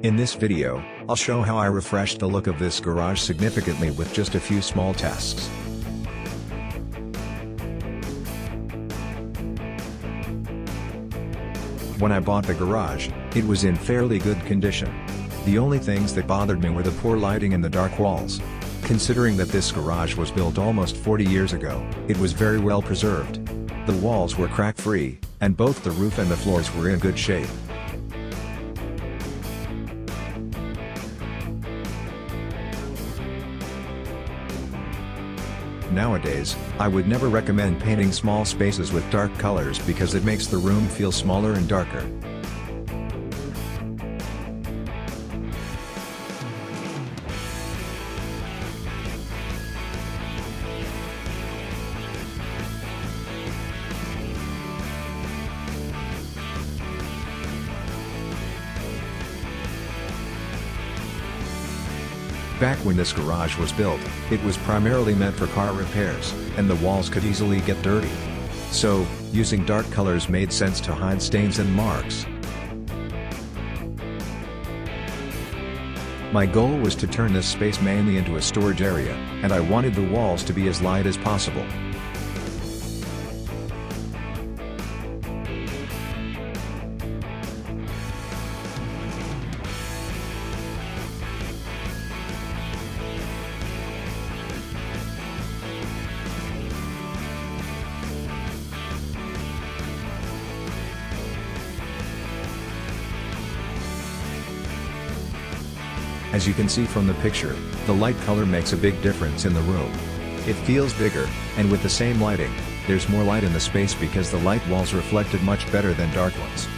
In this video, I'll show how I refreshed the look of this garage significantly with just a few small tasks. When I bought the garage, it was in fairly good condition. The only things that bothered me were the poor lighting and the dark walls. Considering that this garage was built almost 40 years ago, it was very well preserved. The walls were crack-free, and both the roof and the floors were in good shape. Nowadays, I would never recommend painting small spaces with dark colors because it makes the room feel smaller and darker. Back when this garage was built, it was primarily meant for car repairs, and the walls could easily get dirty. So, using dark colors made sense to hide stains and marks. My goal was to turn this space mainly into a storage area, and I wanted the walls to be as light as possible. As you can see from the picture, the light color makes a big difference in the room. It feels bigger, and with the same lighting, there's more light in the space because the light walls reflected much better than dark ones.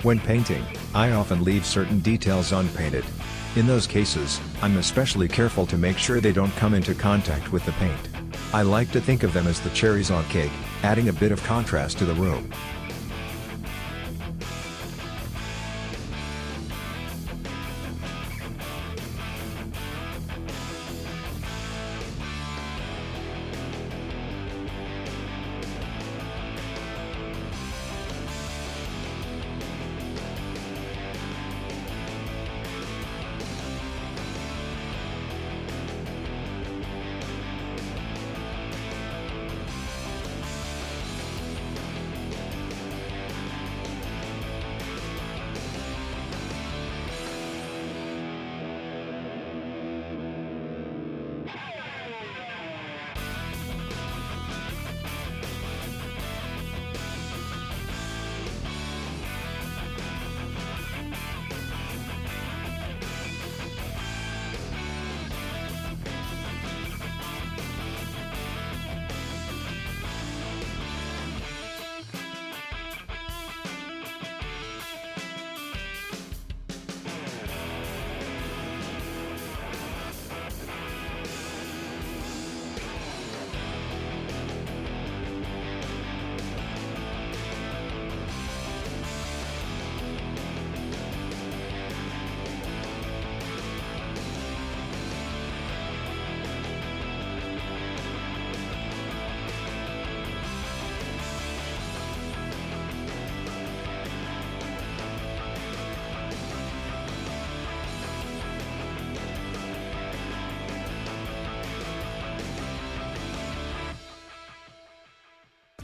When painting, I often leave certain details unpainted. In those cases, I'm especially careful to make sure they don't come into contact with the paint. I like to think of them as the cherries on cake, adding a bit of contrast to the room.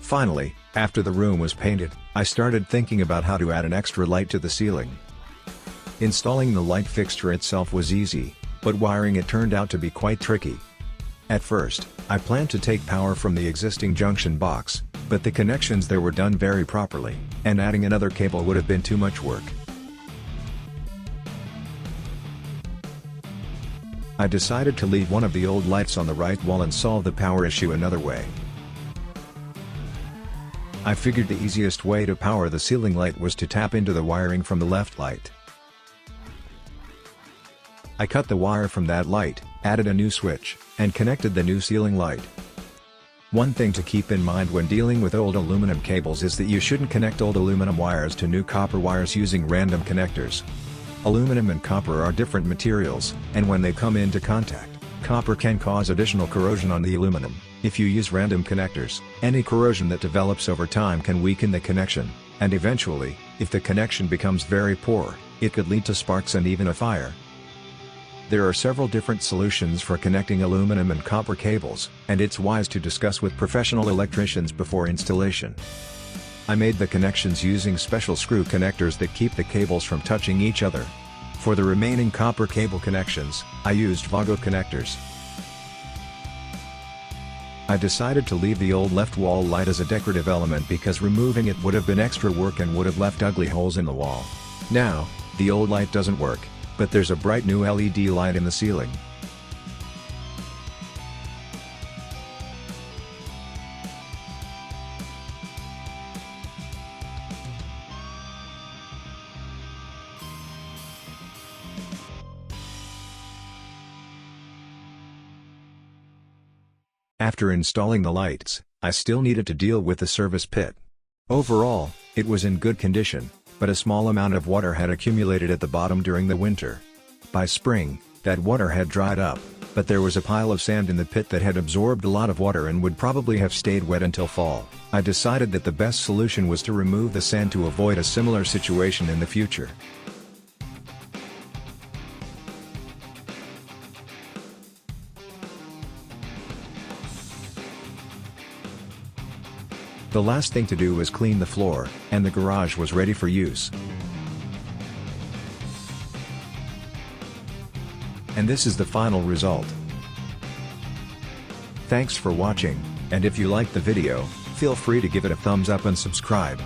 Finally, after the room was painted, I started thinking about how to add an extra light to the ceiling. Installing the light fixture itself was easy, but wiring it turned out to be quite tricky. At first, I planned to take power from the existing junction box, but the connections there were done very properly, and adding another cable would have been too much work. I decided to leave one of the old lights on the right wall and solve the power issue another way. I figured the easiest way to power the ceiling light was to tap into the wiring from the left light. I cut the wire from that light, added a new switch, and connected the new ceiling light. One thing to keep in mind when dealing with old aluminum cables is that you shouldn't connect old aluminum wires to new copper wires using random connectors. Aluminum and copper are different materials, and when they come into contact, copper can cause additional corrosion on the aluminum. If you use random connectors, any corrosion that develops over time can weaken the connection, and eventually, if the connection becomes very poor, it could lead to sparks and even a fire. There are several different solutions for connecting aluminum and copper cables, and it's wise to discuss with professional electricians before installation. I made the connections using special screw connectors that keep the cables from touching each other. For the remaining copper cable connections, I used Vago connectors. I decided to leave the old left wall light as a decorative element because removing it would have been extra work and would have left ugly holes in the wall. Now, the old light doesn't work, but there's a bright new LED light in the ceiling. After installing the lights, I still needed to deal with the service pit. Overall, it was in good condition, but a small amount of water had accumulated at the bottom during the winter. By spring, that water had dried up, but there was a pile of sand in the pit that had absorbed a lot of water and would probably have stayed wet until fall. I decided that the best solution was to remove the sand to avoid a similar situation in the future. The last thing to do was clean the floor, and the garage was ready for use. And this is the final result. Thanks for watching, and if you liked the video, feel free to give it a thumbs up and subscribe.